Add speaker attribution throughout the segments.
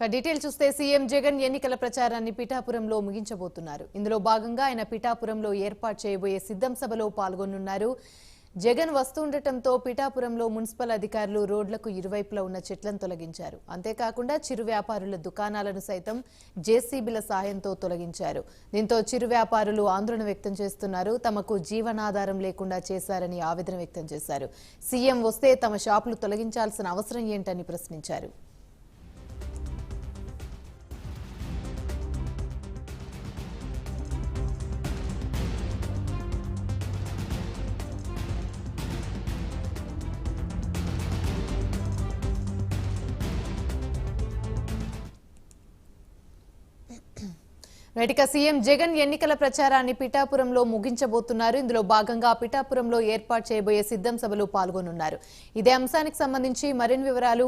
Speaker 1: Detail చూస్తే CM Jagan ఎన్నికల ప్రచారాన్ని పిఠాపురంలో ముగించబోతున్నారు. ఇందులో భాగంగా ఆయన పిఠాపురంలో ఏర్పాటు చేయబోయే సిద్ధం సభలో పాల్గొనున్నారు. జగన్ వస్తుండటంతో పిఠాపురంలో మున్సిపల్ అధికారులు రోడ్లకు ఇరువైపులా ఉన్న చెట్లను తొలగించారు. అంతేకాకుండా చిరు వ్యాపారుల దుకాణాలను సైతం జేసీబీల సాయంతో తొలగించారు. దీంతో చిరు వ్యాపారులు ఆందోళన వ్యక్తం చేస్తున్నారు. తమకు జీవనాధారం లేకుండా చేశారని ఆవేదన వ్యక్తం చేశారు. సీఎం వస్తే తమ షాపులు తొలగించాల్సిన అవసరం ఏంటని ప్రశ్నించారు. రైట్గా సీఎం జగన్ ఎన్నికల ప్రచారాన్ని పిఠాపురంలో ముగించబోతున్నారు. ఇందులో భాగంగా పిఠాపురంలో ఏర్పాటు చేయబోయే సిద్ధం సభలో పాల్గొనున్నారు. ఇదే అంశానికి సంబంధించి మరిన్ని వివరాలు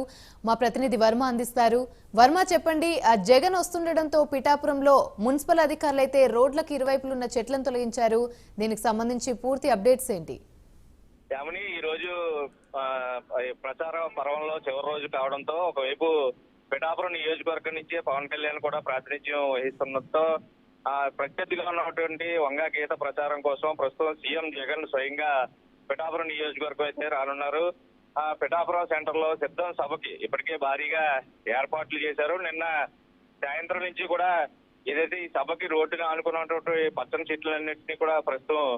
Speaker 1: మా ప్రతినిధి వర్మ అందిస్తారు. వర్మ, చెప్పండి, జగన్ వస్తుండటంతో పిఠాపురంలో మున్సిపల్ అధికారులు అయితే రోడ్లకు ఇరువైపులు ఉన్న చెట్లను తొలగించారు. దీనికి సంబంధించి పూర్తి అప్డేట్స్ ఏంటి?
Speaker 2: ఈ రోజు ప్రచార పర్వంలో చివరి రోజు కావడంతో ఒకవైపు పిఠాపురం నియోజకవర్గం నుంచి పవన్ కళ్యాణ్ కూడా ప్రాతినిధ్యం వహిస్తున్నతో ప్రత్యర్థిగా ఉన్నటువంటి వంగా గీత ప్రచారం కోసం ప్రస్తుతం సీఎం జగన్ స్వయంగా పిఠాపురం నియోజకవర్గం అయితే రానున్నారు. పిఠాపురం సెంటర్ లో సిద్ధం సభకి ఇప్పటికే భారీగా ఏర్పాట్లు చేశారు. నిన్న సాయంత్రం నుంచి కూడా ఏదైతే ఈ సభకి రోడ్డుగా ఆనుకున్నటువంటి పచ్చని చెట్లన్నింటినీ కూడా ప్రస్తుతం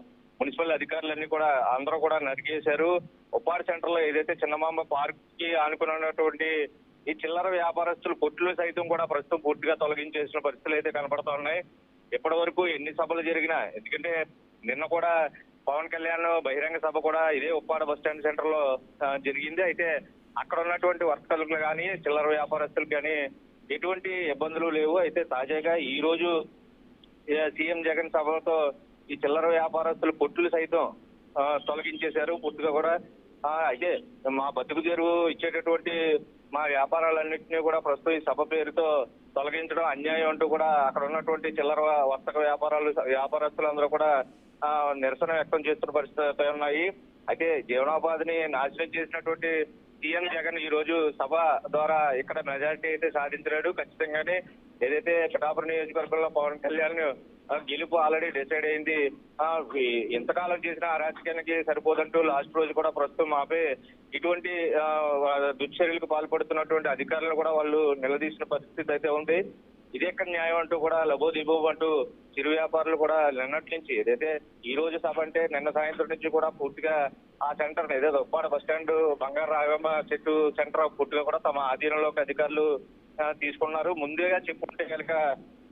Speaker 2: మున్సిపల్ అధికారులన్నీ కూడా అందరూ కూడా నరికేశారు. ఉప్పాడు సెంటర్ లో ఏదైతే చిన్నమాంబ పార్క్ కి ఆనుకున్నటువంటి ఈ చిల్లర వ్యాపారస్తులు కొట్లు సైతం కూడా ప్రస్తుతం పూర్తిగా తొలగించేసిన పరిస్థితులు అయితే కనపడతా ఉన్నాయి. ఇప్పటి వరకు ఎన్ని సభలు జరిగినా, ఎందుకంటే నిన్న కూడా పవన్ కళ్యాణ్ బహిరంగ సభ కూడా ఇదే ఉప్పాడ బస్టాండ్ సెంటర్ లో జరిగింది. అయితే అక్కడ ఉన్నటువంటి వర్కర్లకు కానీ చిల్లర వ్యాపారస్తులకు కానీ ఎటువంటి ఇబ్బందులు లేవు. అయితే తాజాగా ఈ రోజు సీఎం జగన్ సభతో ఈ చిల్లర వ్యాపారస్తులు కొట్లు సైతం తొలగించేశారు పూర్తిగా కూడా. అయితే మా బతుకు తెరువు ఇచ్చేటటువంటి మా వ్యాపారాలన్నింటినీ కూడా ప్రస్తుతం ఈ సభ పేరుతో తొలగించడం అన్యాయం అంటూ కూడా అక్కడ ఉన్నటువంటి చిల్లర వర్తక వ్యాపారస్తులందరూ కూడా నిరసన వ్యక్తం చేస్తున్న పరిస్థితులు ఉన్నాయి. అయితే జీవనోపాధిని నాశనం చేసినటువంటి సీఎం జగన్ ఈ రోజు సభ ద్వారా ఇక్కడ మెజారిటీ అయితే సాధించలేడు. ఖచ్చితంగానే ఏదైతే పిఠాపురం నియోజకవర్గంలో పవన్ కళ్యాణ్ గెలుపు ఆల్రెడీ డిసైడ్ అయింది. ఎంతకాలం చేసిన అరాచకానికి సరిపోదంటూ లాస్ట్ రోజు కూడా ప్రస్తుతం ఆపే ఇటువంటి దుశ్చర్యలకు పాల్పడుతున్నటువంటి అధికారులను కూడా వాళ్ళు నిలదీసిన పరిస్థితి అయితే ఉంది. ఇదేక్కడ న్యాయం అంటూ కూడా లబోదిబో అంటూ చిరు వ్యాపారులు కూడా నిన్నటి నుంచి ఏదైతే ఈ రోజు సభ అంటే నిన్న సాయంత్రం నుంచి కూడా పూర్తిగా ఆ సెంటర్ ఏదైతే ఉప్పాడ బస్టాండ్ బంగారు రాగమ్మ చెట్టు సెంటర్ పూర్తిగా కూడా తమ ఆధీనంలోకి అధికారులు తీసుకున్నారు. ముందుగా చెప్పుకుంటే కనుక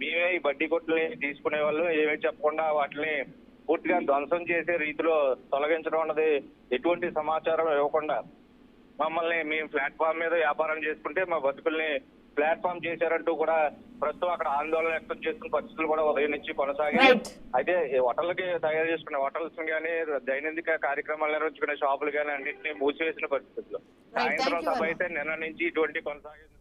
Speaker 2: మేమే ఈ బడ్డీ కొట్లని తీసుకునే వాళ్ళు ఏమీ చెప్పకుండా వాటిని పూర్తిగా ధ్వంసం చేసే రీతిలో తొలగించడం అన్నది ఎటువంటి సమాచారం ఇవ్వకుండా మమ్మల్ని మేము ప్లాట్ఫామ్ మీద వ్యాపారం చేసుకుంటే మా బతుకుల్ని ప్లాట్ఫామ్ చేశారంటూ కూడా ప్రస్తుతం అక్కడ ఆందోళన వ్యక్తం చేస్తున్న పరిస్థితులు కూడా ఉదయం నుంచి కొనసాగాయి. అయితే హోటల్కి తయారు చేసుకునే హోటల్స్ కానీ దైనందిక కార్యక్రమాలు నిర్వహించుకునే షాపులు కానీ అన్నింటినీ మూసివేసిన పరిస్థితుల్లో సాయంత్రం సభ అయితే నిన్న నుంచి ఇటువంటి కొనసాగింది.